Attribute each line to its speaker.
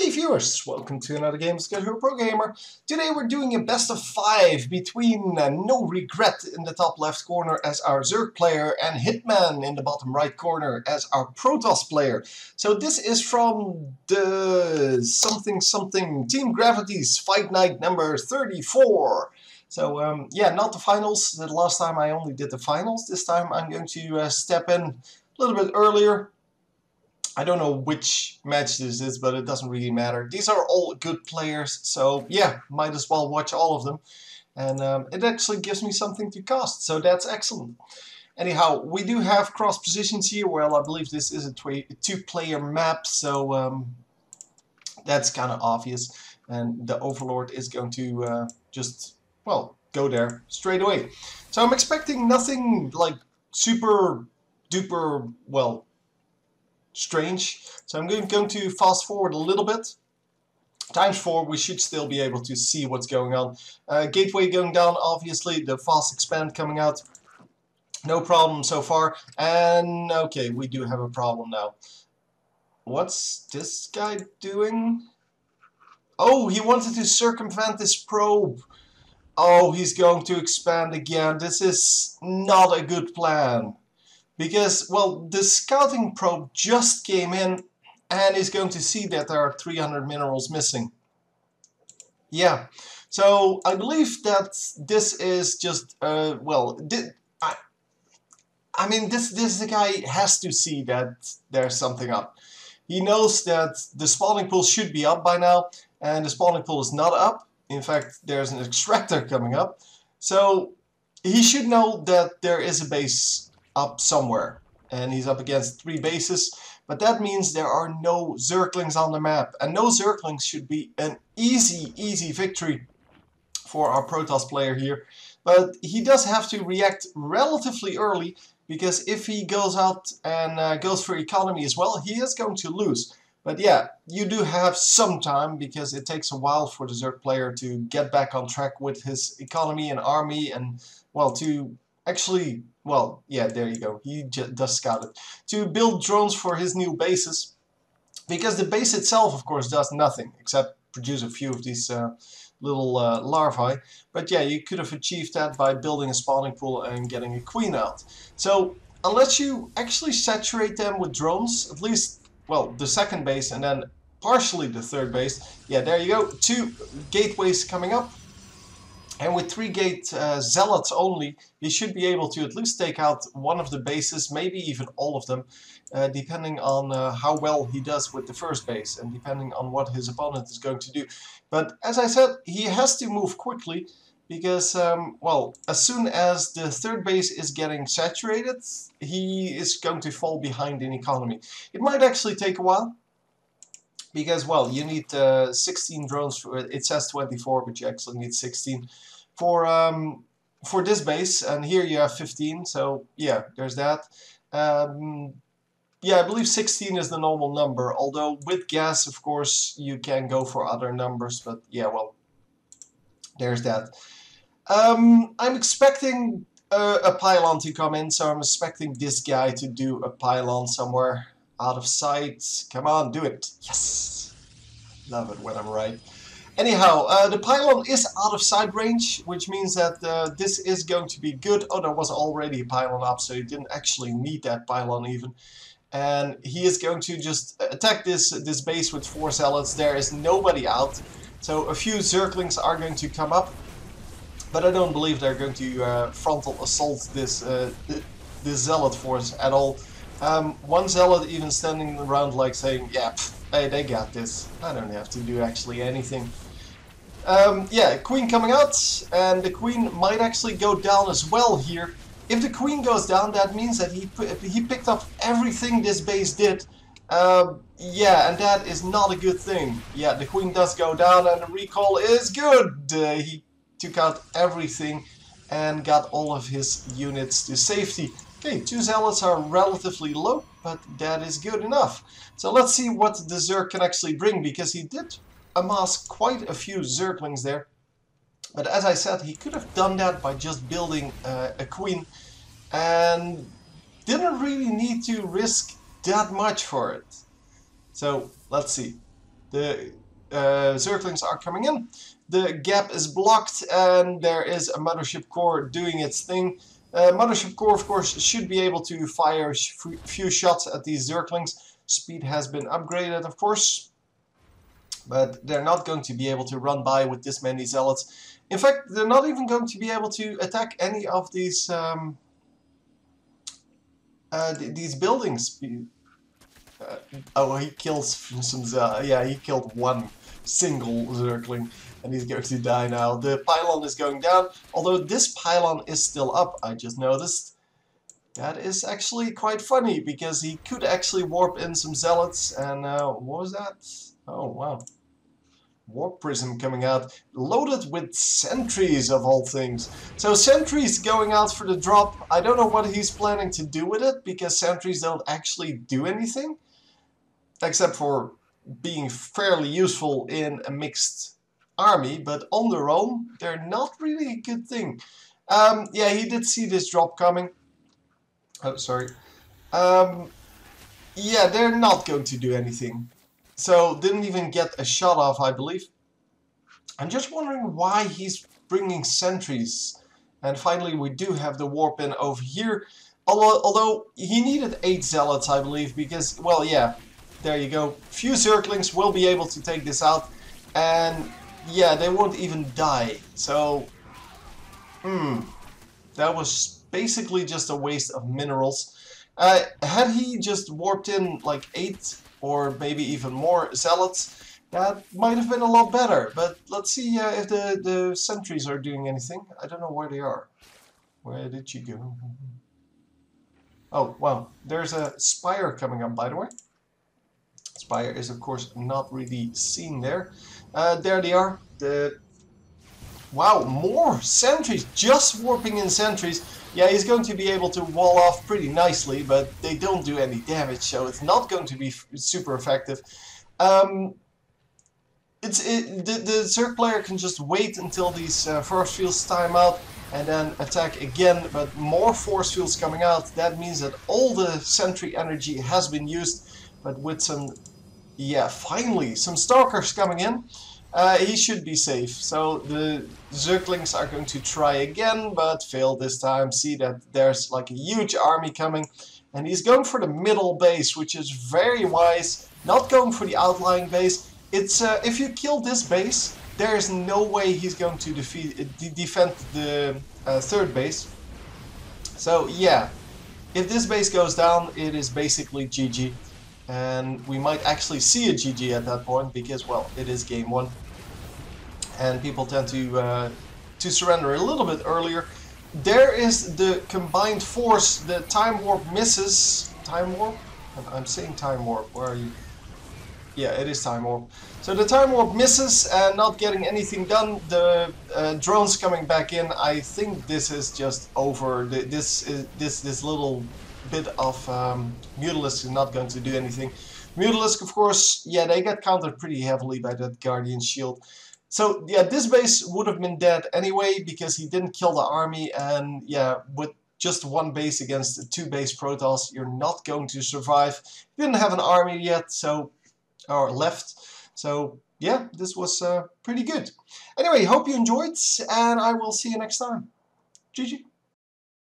Speaker 1: Hey viewers, welcome to another game schedule Pro Gamer. Today we're doing a best of 5 between NoRegret in the top left corner as our Zerg player and Hitman in the bottom right corner as our Protoss player. So this is from the something Team Gravity's Fight Night number 34. So yeah, not the finals. The last time I only did the finals. This time I'm going to step in a little bit earlier. I don't know which match this is, but it doesn't really matter. These are all good players, so yeah, might as well watch all of them. And it actually gives me something to cast, so that's excellent. Anyhow, we do have cross positions here. Well, I believe this is a two-player map, so that's kind of obvious. And the Overlord is going to just, well, go there straight away. So I'm expecting nothing like super duper, well, strange. So I'm going to fast forward a little bit. Times 4, we should still be able to see what's going on. Gateway going down, obviously. The fast expand coming out. No problem so far. And okay, we do have a problem now. What's this guy doing? Oh, he wanted to circumvent this probe. Oh, he's going to expand again. This is not a good plan. Because, well, the scouting probe just came in and is going to see that there are 300 minerals missing. Yeah, so I believe that this is just, well, I mean, this guy has to see that there's something up. He knows that the spawning pool should be up by now, and the spawning pool is not up. In fact, there's an extractor coming up. So he should know that there is a base up somewhere, and he's up against 3 bases, but that means there are no Zerglings on the map, and no Zerglings should be an easy victory for our Protoss player here. But he does have to react relatively early, because if he goes out and goes for economy as well, he is going to lose. But yeah, you do have some time, because it takes a while for the Zerg player to get back on track with his economy and army, and well, to actually, well, yeah, there you go. He does scout it. To build drones for his new bases. Because the base itself, of course, does nothing. Except produce a few of these little larvae. But yeah, you could have achieved that by building a spawning pool and getting a queen out. So, unless you actually saturate them with drones, at least, well, the second base and then partially the third base. Yeah, there you go. 2 gateways coming up. And with 3 gate zealots only, he should be able to at least take out one of the bases, maybe even all of them, depending on how well he does with the first base, and depending on what his opponent is going to do. But as I said, he has to move quickly, because, well, as soon as the third base is getting saturated, he is going to fall behind in economy. It might actually take a while. Because, well, you need 16 drones. It says 24, but you actually need 16 for this base. And here you have 15. So yeah, there's that. Yeah, I believe 16 is the normal number. Although with gas, of course, you can go for other numbers. But yeah, well, there's that. I'm expecting a pylon to come in, so I'm expecting this guy to do a pylon somewhere. Out of sight. Come on, do it. Yes. Love it when I'm right. Anyhow, the pylon is out of sight range, which means that this is going to be good. Oh, there was already a pylon up, so you didn't actually need that pylon even. And he is going to just attack this base with 4 zealots. There is nobody out. So a few Zerglings are going to come up. But I don't believe they're going to frontal assault this zealot force at all. One zealot even standing around like saying, yeah, hey, they got this. I don't have to do actually anything. Yeah, queen coming out, and the queen might actually go down as well here. If the queen goes down, that means that he picked up everything this base did. Yeah, and that is not a good thing. Yeah, the queen does go down, and the recall is good. He took out everything and got all of his units to safety. Okay, 2 zealots are relatively low, but that is good enough. So let's see what the Zerg can actually bring, because he did amass quite a few Zerglings there. But as I said, he could have done that by just building a queen, and didn't really need to risk that much for it. So let's see. The Zerglings are coming in. The gap is blocked, and there is a Mothership Core doing its thing. Mothership Core, of course, should be able to fire a few shots at these Zerglings. Speed has been upgraded, of course, but they're not going to be able to run by with this many Zealots. In fact, they're not even going to be able to attack any of these buildings. Oh, he kills some. Yeah, he killed one single Zergling, and he's going to die now. The pylon is going down, although this pylon is still up. I just noticed. That is actually quite funny, because he could actually warp in some Zealots, and what was that? Oh, wow. Warp Prism coming out, loaded with sentries of all things. So sentries going out for the drop. I don't know what he's planning to do with it, because sentries don't actually do anything, except for being fairly useful in a mixed army, but on their own, they're not really a good thing. Yeah, he did see this drop coming. Oh, sorry. Yeah, they're not going to do anything. So, didn't even get a shot off, I believe. I'm just wondering why he's bringing sentries. And finally, we do have the warp in over here. Although, he needed 8 Zealots, I believe, because, well, yeah, there you go. Few Zerglings will be able to take this out. And, yeah, they won't even die. So, that was basically just a waste of minerals. Had he just warped in like 8 or maybe even more Zealots, that might have been a lot better. But let's see if the sentries are doing anything. I don't know where they are. Where did you go? Oh, wow. There's a Spire coming up, by the way. Spire is, of course, not really seen there. There they are. Wow, more sentries. Just warping in sentries. Yeah, he's going to be able to wall off pretty nicely, but they don't do any damage, so it's not going to be super effective. The Zerg player can just wait until these force fields time out and then attack again, but more force fields coming out. That means that all the sentry energy has been used, but with some, yeah, finally, some Stalkers coming in. He should be safe. So the Zerglings are going to try again, but fail this time. See that there's like a huge army coming. And he's going for the middle base, which is very wise. Not going for the outlying base. It's if you kill this base, there's no way he's going to defend the third base. So yeah, if this base goes down, it is basically GG. And we might actually see a GG at that point, because, well, it is game 1. And people tend to surrender a little bit earlier. There is the combined force. The time warp misses. Time warp? I'm saying time warp. Where are you? Yeah, it is time warp. So the time warp misses and not getting anything done. The drones coming back in. I think this is just over. This little bit of Mutalisk is not going to do anything. Mutalisk, of course, yeah, they get countered pretty heavily by that Guardian Shield. So yeah, this base would have been dead anyway, because he didn't kill the army, and yeah, with just one base against a 2-base Protoss, you're not going to survive. You didn't have an army yet, so, or left, so yeah, this was pretty good. Anyway, hope you enjoyed, and I will see you next time. GG.